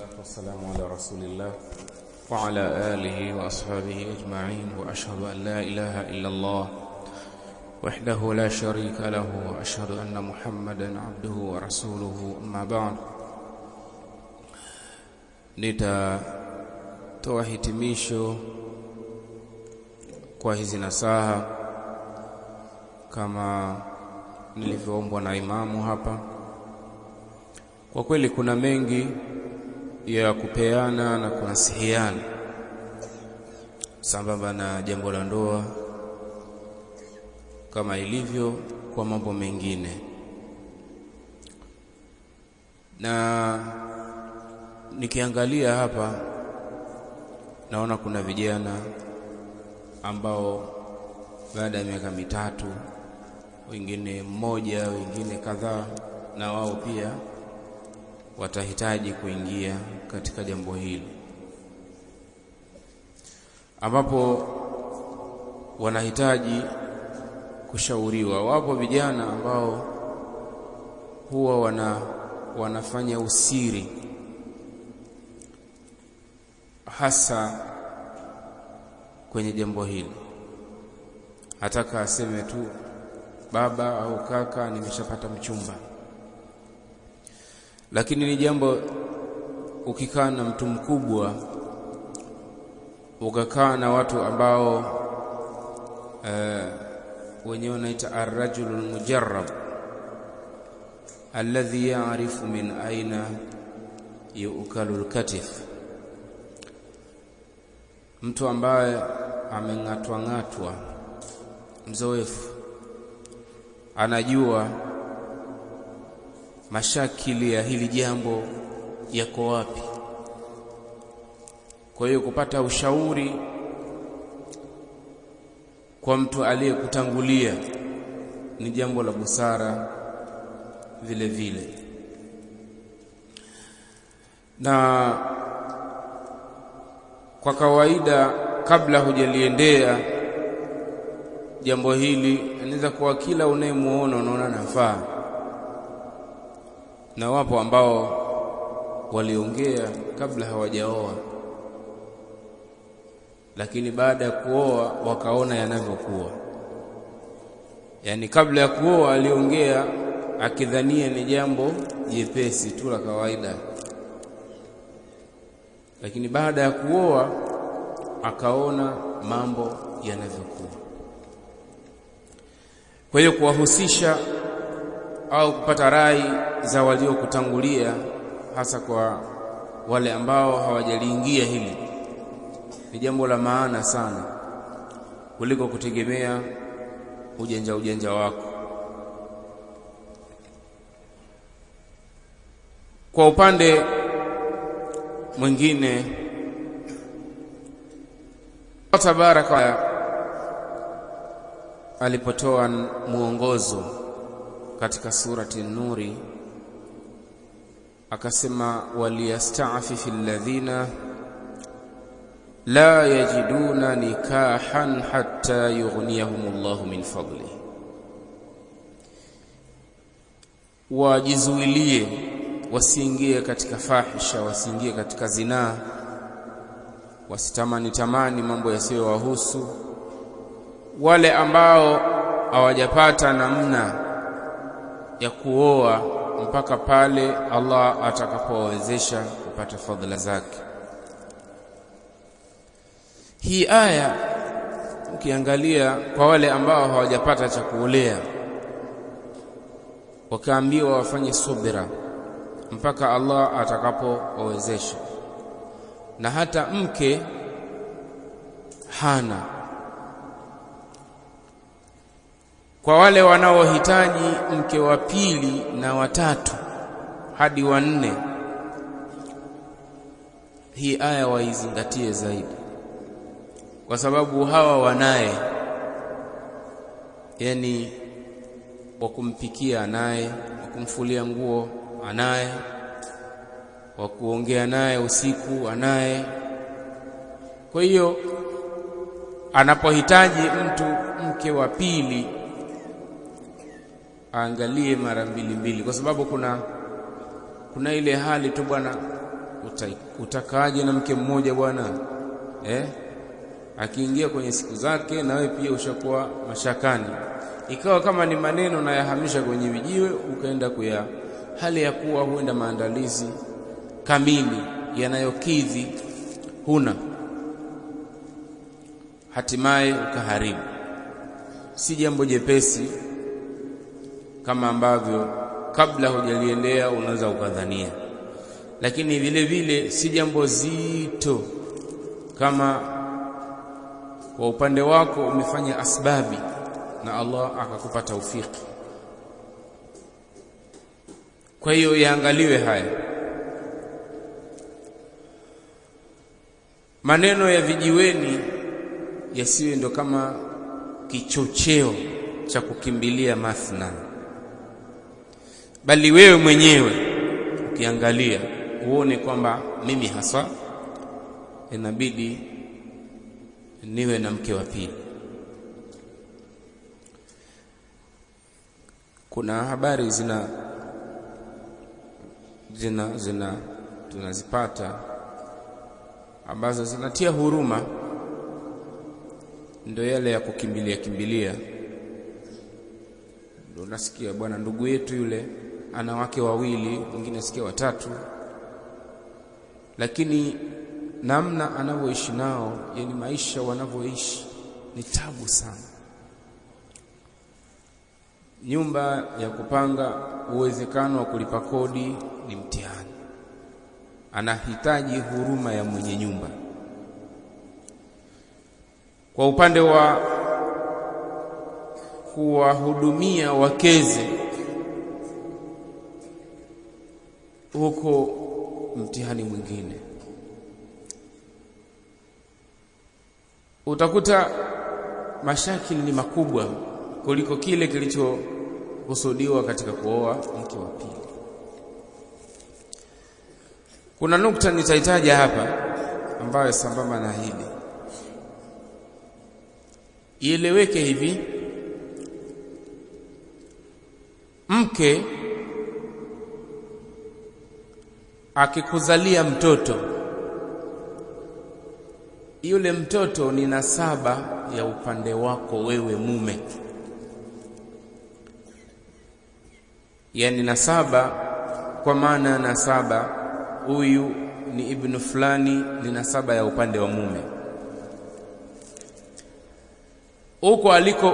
والصلاة والسلام على رسول الله وعلى آله وأصحابه أجمعين وأشهد أن لا إله إلا الله وحده لا شريك له وأشهد أن محمدا عبده ورسوله أما بعد. Nitatoa hitimisho kwa hizi nasaha kama nilivyoombwa na imamu hapa. Kwa kweli kuna mengi ya kupeana na kunasihiana sambamba na jambo la ndoa kama ilivyo kwa mambo mengine, na nikiangalia hapa naona kuna vijana ambao baada ya miaka mitatu, wengine mmoja, wengine kadhaa, na wao pia watahitaji kuingia katika jambo hili, ambapo wanahitaji kushauriwa. Wapo vijana ambao huwa wanafanya usiri, hasa kwenye jambo hili. Hataka aseme tu baba au kaka, nimeshapata mchumba. Lakini ni jambo, ukikaa na mtu mkubwa, ukakaa na watu ambao wenyewe wanaita ar-rajulul mujarrab alladhi ya'rifu min aina yu'kalul katif, mtu ambaye amengatwa, mzoefu, anajua mashakili ya hili jambo yako wapi. Kwa hiyo kupata ushauri kwa mtu aliyekutangulia ni jambo la busara vile vile. Na kwa kawaida, kabla hujaliendea jambo hili, anaweza kuwa kila unayemuona unaona nafaa, na wapo ambao waliongea kabla hawajaoa, lakini baada ya kuoa wakaona yanavyokuwa. Yani kabla ya kuoa aliongea akidhania ni jambo jepesi tu la kawaida, lakini baada ya kuoa akaona mambo yanavyokuwa. Kwa hiyo kuwahusisha au kupata rai za waliokutangulia, hasa kwa wale ambao hawajaliingia hili, ni jambo la maana sana kuliko kutegemea ujanja wako. Kwa upande mwingine, Tabaraka alipotoa muongozo katika surati Nuri, akasema waliyasta'fifi alladhina la yajiduna nikahan hatta yughniyahumullahu min fadli, wajizuilie wasiingie katika fahisha, wasiingie katika zinaa, wasitamani mambo yasiyowahusu, wale ambao hawajapata namna ya kuoa mpaka pale Allah atakapowawezesha kupata fadhila zake. Hii aya ukiangalia kwa wale ambao hawajapata cha kuolea, wakaambiwa wafanye subira mpaka Allah atakapowawezesha. Na hata mke hana, kwa wale wanaohitaji mke wa pili na watatu hadi wa nne, hii aya waizingatie zaidi, kwa sababu hawa wanaye, yani wakumpikia anaye, wakumfulia nguo anaye, wakuongea naye usiku anaye. Kwa hiyo anapohitaji mtu mke wa pili, aangalie mara mbili, kwa sababu kuna ile hali tu bwana, utakaje na mke mmoja bwana? Akiingia kwenye siku zake na wewe pia ushakuwa mashakani. Ikawa kama ni maneno na yahamisha kwenye vijiwe, ukaenda kuya hali ya kuwa huenda maandalizi kamili yanayokidhi huna, hatimaye ukaharibu. Si jambo jepesi kama ambavyo kabla hujaliendea unaweza ukadhania, lakini vile vile si jambo zito kama kwa upande wako umefanya asbabi na Allah akakupa taufiki. Kwa hiyo yaangaliwe haya maneno ya vijiweni, yasiwe ndo kama kichocheo cha kukimbilia mathna, bali wewe mwenyewe ukiangalia uone kwamba mimi hasa inabidi niwe na mke wa pili. Kuna habari tunazipata ambazo zinatia huruma, ndio yale ya kukimbilia. Ndio nasikia bwana ndugu yetu yule ana wake wawili, mwingine sikia watatu, lakini namna anavyoishi nao, yani maisha wanavyoishi ni tabu sana. Nyumba ya kupanga, uwezekano wa kulipa kodi ni mtihani. Anahitaji huruma ya mwenye nyumba. Kwa upande wa kuwahudumia wakeze, huko mtihani mwingine. Utakuta mashakili ni makubwa kuliko kile kilichokusudiwa katika kuoa mke wa pili. Kuna nukta nitahitaja hapa ambayo sambamba na hili ieleweke hivi: mke akikuzalia mtoto, yule mtoto ni nasaba ya upande wako wewe mume. Yani nasaba kwa maana nasaba, huyu ni ibn fulani, ni nasaba ya upande wa mume. Huko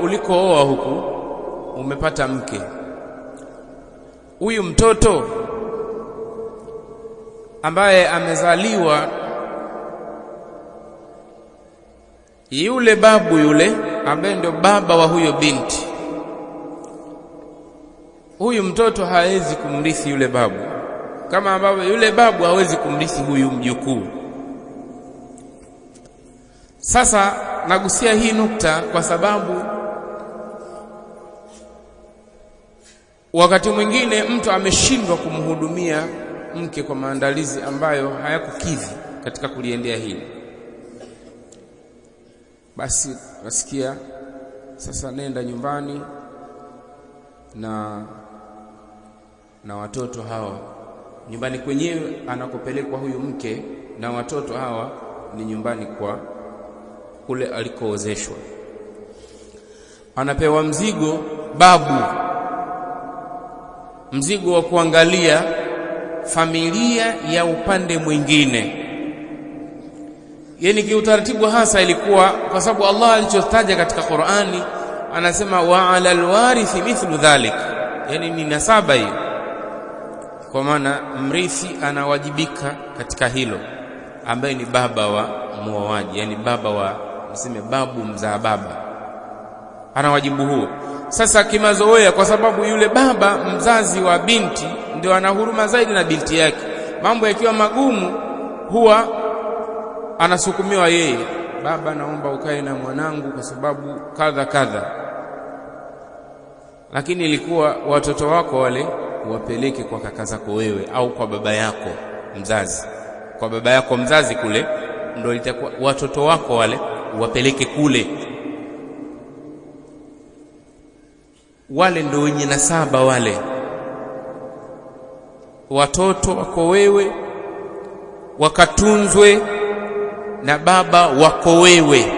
ulikooa huku umepata mke. Huyu mtoto ambaye amezaliwa, yule babu yule ambaye ndio baba wa huyo binti, huyu mtoto hawezi kumrithi yule babu, kama ambavyo yule babu hawezi kumrithi huyu mjukuu. Sasa nagusia hii nukta kwa sababu wakati mwingine mtu ameshindwa kumhudumia mke kwa maandalizi ambayo hayakukidhi katika kuliendea hili. Basi wasikia sasa nenda nyumbani na watoto hawa. Nyumbani kwenyewe anakopelekwa huyu mke na watoto hawa ni nyumbani kwa kule alikoozeshwa. Anapewa mzigo babu, mzigo wa kuangalia familia ya upande mwingine. Yani kiutaratibu hasa ilikuwa kwa sababu Allah alichotaja katika Qur'ani anasema wa 'alal warithi mithlu dhalik, yani ni nasaba hiyo, kwa maana mrithi anawajibika katika hilo, ambaye ni baba wa muoaji, yani baba wa mseme babu mzaa baba, ana wajibu huo. Sasa kimazoea, kwa sababu yule baba mzazi wa binti ndio ana huruma zaidi na binti yake, mambo yakiwa magumu huwa anasukumiwa yeye, baba naomba ukae na mwanangu kwa sababu kadha kadha. Lakini ilikuwa watoto wako wale uwapeleke kwa kaka zako wewe au kwa baba yako mzazi. Kwa baba yako mzazi kule ndio itakuwa watoto wako wale uwapeleke kule, wale ndio wenye nasaba wale. Watoto wako wewe wakatunzwe na baba wako wewe.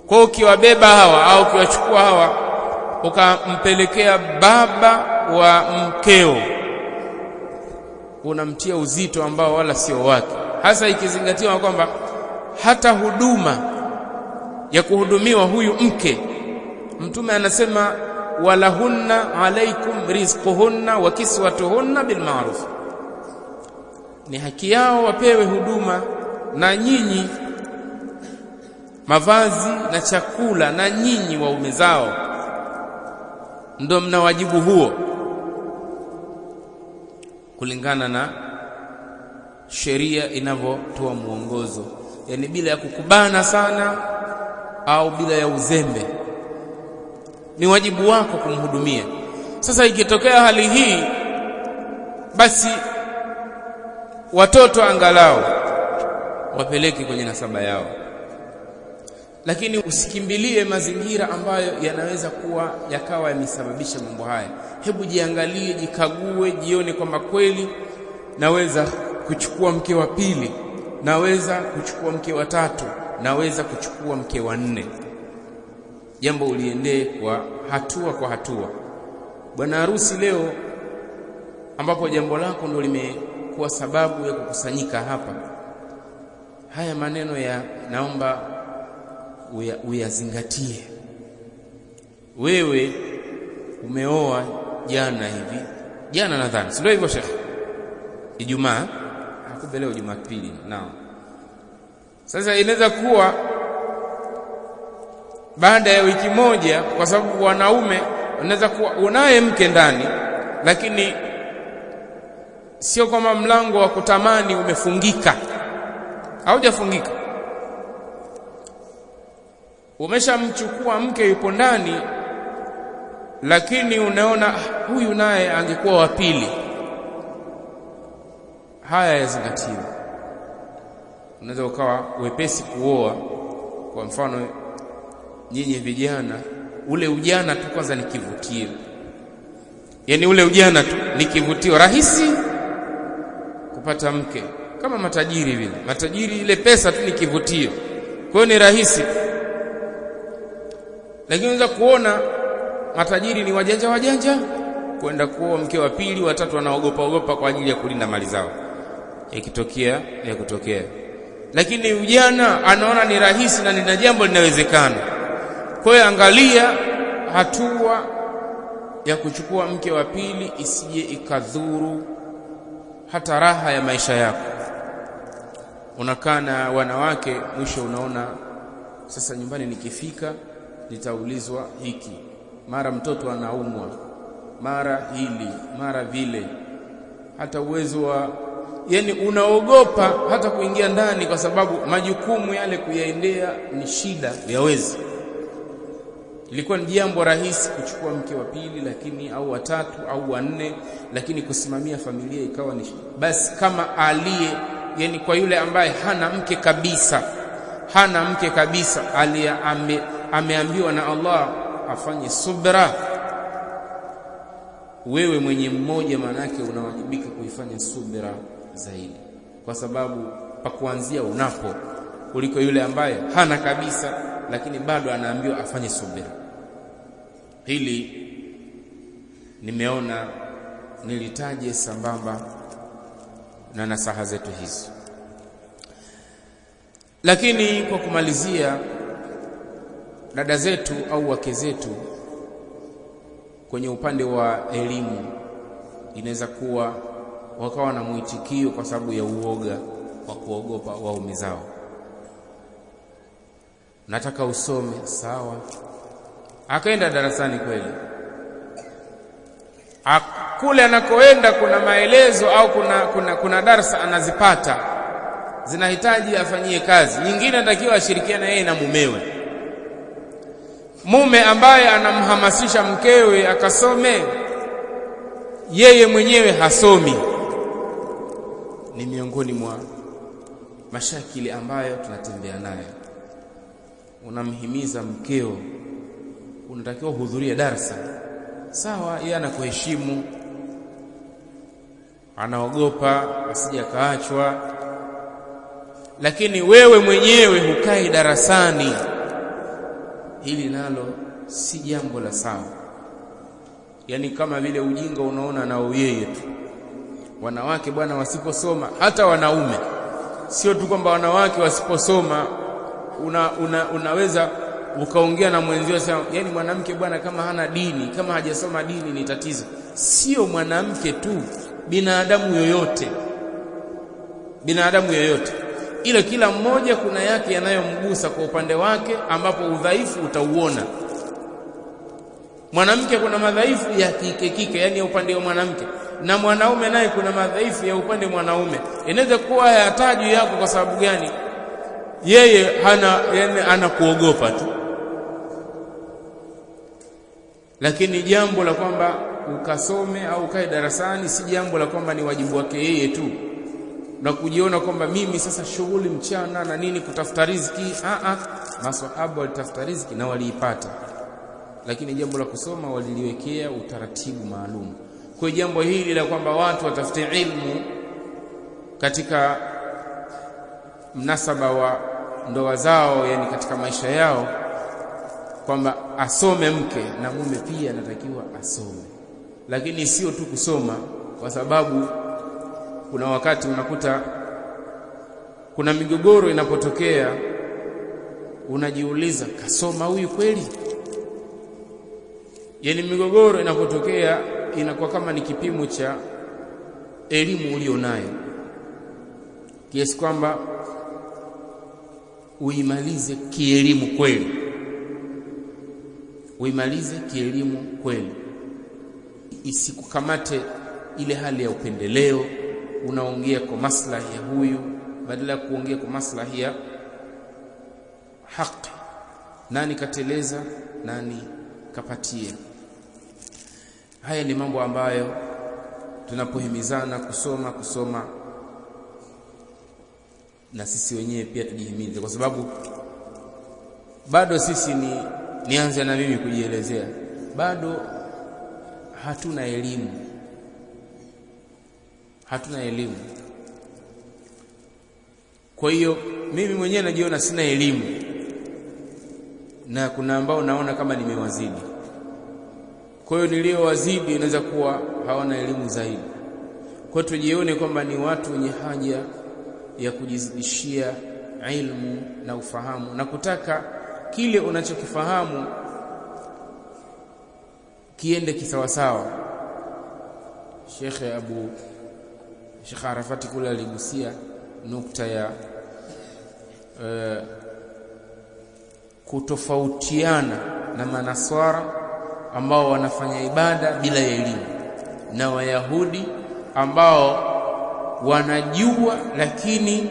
Kwa ukiwabeba hawa au ukiwachukua hawa ukampelekea baba wa mkeo, unamtia uzito ambao wala sio wake, hasa ikizingatiwa kwamba hata huduma ya kuhudumiwa huyu mke, Mtume anasema walahunna alaikum rizquhunna wa kiswatuhunna bil ma'ruf, ni haki yao wapewe huduma, na nyinyi mavazi na chakula, na nyinyi waume zao ndio mna wajibu huo kulingana na sheria inavyotoa muongozo, yani bila ya kukubana sana au bila ya uzembe. Ni wajibu wako kumhudumia. Sasa ikitokea hali hii, basi watoto angalau wapeleke kwenye nasaba yao, lakini usikimbilie mazingira ambayo yanaweza kuwa yakawa yamesababisha mambo haya. Hebu jiangalie, jikague, jione kwamba kweli naweza kuchukua mke wa pili, naweza kuchukua mke wa tatu, naweza kuchukua mke wa nne. Jambo uliendee kwa hatua. Bwana harusi leo, ambapo jambo lako ndio limekuwa sababu ya kukusanyika hapa, haya maneno ya naomba uyazingatie. Wewe umeoa jana nadhani, si ndio hivyo Sheikh? Ijumaa, hakumbe leo Jumapili. Naam. Sasa inaweza kuwa baada ya wiki moja, kwa sababu wanaume unaweza kuwa unaye mke ndani, lakini sio kama mlango wa kutamani umefungika, haujafungika. Umeshamchukua mke yupo ndani, lakini unaona huyu naye angekuwa wa pili. Haya yazingatiwe. Unaweza ukawa wepesi kuoa. Kwa mfano nyinyi vijana, ule ujana tu kwanza ni kivutio, yani ule ujana tu ni kivutio, rahisi kupata mke. Kama matajiri vile, matajiri ile pesa tu ni kivutio, kwa hiyo ni rahisi. Lakini unaweza kuona matajiri ni wajanja kwenda kuoa mke wa pili, wa tatu, wanaogopa kwa ajili ya kulinda mali zao ya kutokea. Lakini ujana anaona ni rahisi na ni jambo linawezekana. Kwa hiyo angalia hatua ya kuchukua mke wa pili isije ikadhuru hata raha ya maisha yako. Unakaa na wanawake, mwisho unaona sasa nyumbani nikifika nitaulizwa hiki, mara mtoto anaumwa, mara hili, mara vile, hata uwezo wa, yani unaogopa hata kuingia ndani, kwa sababu majukumu yale kuyaendea ni shida, yawezi. Ilikuwa ni jambo rahisi kuchukua mke wa pili, lakini au wa tatu au wa nne, lakini kusimamia familia ikawa ni shida. Basi kama yani kwa yule ambaye hana mke kabisa, ameambiwa na Allah afanye subra, wewe mwenye mmoja manake unawajibika kuifanya subra zaidi, kwa sababu pa kuanzia unapo, kuliko yule ambaye hana kabisa lakini bado anaambiwa afanye subra. Hili nimeona nilitaje sambamba na nasaha zetu hizi. Lakini kwa kumalizia, dada zetu au wake zetu kwenye upande wa elimu, inaweza kuwa wakawa na mwitikio kwa sababu ya uoga wa kuogopa waume zao. Nataka usome, sawa. Akaenda darasani kweli, kule anakoenda kuna maelezo au kuna darasa anazipata, zinahitaji afanyie kazi. Nyingine anatakiwa ashirikiane yeye na mumewe. Mume ambaye anamhamasisha mkewe akasome, yeye mwenyewe hasomi, ni miongoni mwa mashakili ambayo tunatembea nayo. Unamhimiza mkeo, unatakiwa kuhudhuria darasa, sawa, yeye anakuheshimu, anaogopa asije kaachwa. Lakini wewe mwenyewe hukai darasani, hili nalo si jambo la sawa. Yani kama vile ujinga unaona nao yeye tu. Wanawake bwana wasiposoma, hata wanaume, sio tu kwamba wanawake wasiposoma unaweza ukaongea na mwenzio sema, yani mwanamke bwana kama hana dini, kama hajasoma dini ni tatizo. Sio mwanamke tu, binadamu yoyote. Binadamu yoyote. Ile kila mmoja kuna yake yanayomgusa kwa upande wake, ambapo udhaifu utauona. Mwanamke kuna madhaifu ya kike, yani ya upande wa mwanamke, na mwanaume naye kuna madhaifu ya upande mwanaume. Inaweza kuwa hayatajwi yako kwa sababu gani? Yeye ana kuogopa tu. Lakini jambo la kwamba ukasome au ukae darasani si jambo la kwamba ni wajibu wake yeye tu, na kujiona kwamba mimi sasa shughuli mchana na nini kutafuta riziki. Maswahaba walitafuta riziki na waliipata, lakini jambo la kusoma waliliwekea utaratibu maalum. Kwa jambo hili la kwamba watu watafute ilmu katika mnasaba wa ndoa zao, yani katika maisha yao, kwamba asome mke na mume pia anatakiwa asome. Lakini sio tu kusoma, kwa sababu kuna wakati unakuta kuna migogoro inapotokea, unajiuliza kasoma huyu kweli? Yani migogoro inapotokea inakuwa kama ni kipimo cha elimu ulionayo, kiasi kwamba uimalize kielimu kweli. Uimalize kielimu kweli, isikukamate ile hali ya upendeleo. Unaongea kwa maslahi ya huyu badala ya kuongea kwa maslahi ya haki. Nani kateleza, nani kapatia? Haya ni mambo ambayo tunapohimizana kusoma na sisi wenyewe pia tujihimize, kwa sababu bado sisi nianze na mimi kujielezea, bado hatuna elimu. Kwa hiyo mimi mwenyewe najiona sina elimu, na kuna ambao naona kama nimewazidi. Kwa hiyo niliowazidi inaweza kuwa hawana elimu zaidi. Kwa hiyo tujione kwamba ni watu wenye haja ya kujizidishia ilmu na ufahamu, na kutaka kile unachokifahamu kiende kisawasawa. Sheikh Arafati kule aligusia nukta ya kutofautiana na manaswara ambao wanafanya ibada bila elimu, na Wayahudi ambao wanajua lakini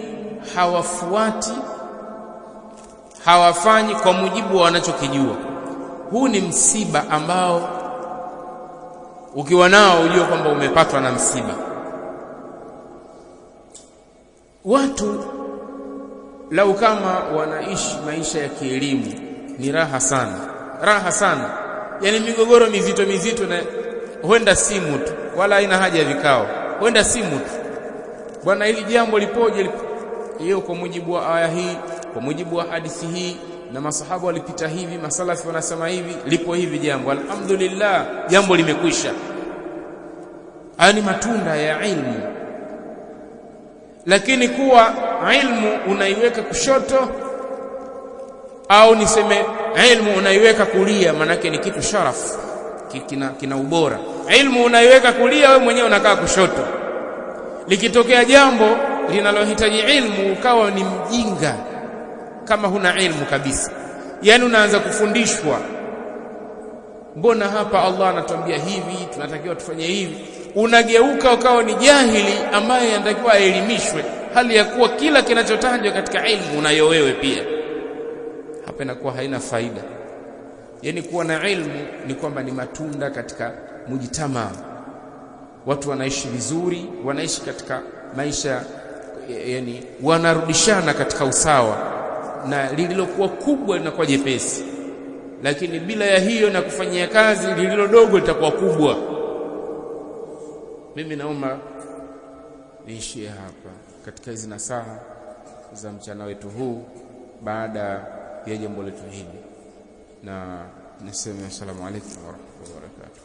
hawafanyi kwa mujibu wa wanachokijua. Huu ni msiba ambao ukiwa nao ujue kwamba umepatwa na msiba. Watu lau kama wanaishi maisha ya kielimu ni raha sana. Yani migogoro mizito na huenda simu tu, wala haina haja ya vikao, huenda simu tu. Bwana hili jambo lipoje? Hiyo kwa mujibu wa aya hii, kwa mujibu wa hadithi hii, na masahaba walipita hivi, masalafi wanasema hivi, lipo hivi jambo, alhamdulillah, jambo limekwisha. Haya ni matunda ya ilmu. Lakini kuwa ilmu unaiweka kushoto, au niseme ilmu unaiweka kulia, manake ni kitu sharafu, kina ubora. Ilmu unaiweka kulia, wewe mwenyewe unakaa kushoto. Likitokea jambo linalohitaji ilmu ukawa ni mjinga, kama huna ilmu kabisa, yani unaanza kufundishwa, mbona hapa Allah anatuambia hivi, tunatakiwa tufanye hivi, unageuka ukawa ni jahili ambaye anatakiwa aelimishwe, hali ya kuwa kila kinachotajwa katika ilmu unayo wewe pia. Hapa inakuwa haina faida. Yani kuwa na ilmu ni kwamba ni matunda katika mujitamaa. Watu wanaishi vizuri, wanaishi katika maisha, yani wanarudishana katika usawa, na lililokuwa kubwa linakuwa jepesi. Lakini bila ya hiyo na kufanyia kazi, lililo dogo litakuwa kubwa. Mimi naomba niishie hapa katika hizi nasaha za mchana wetu huu baada ya jambo letu hili, na niseme assalamu alaykum wa rahmatullahi wa barakatuh.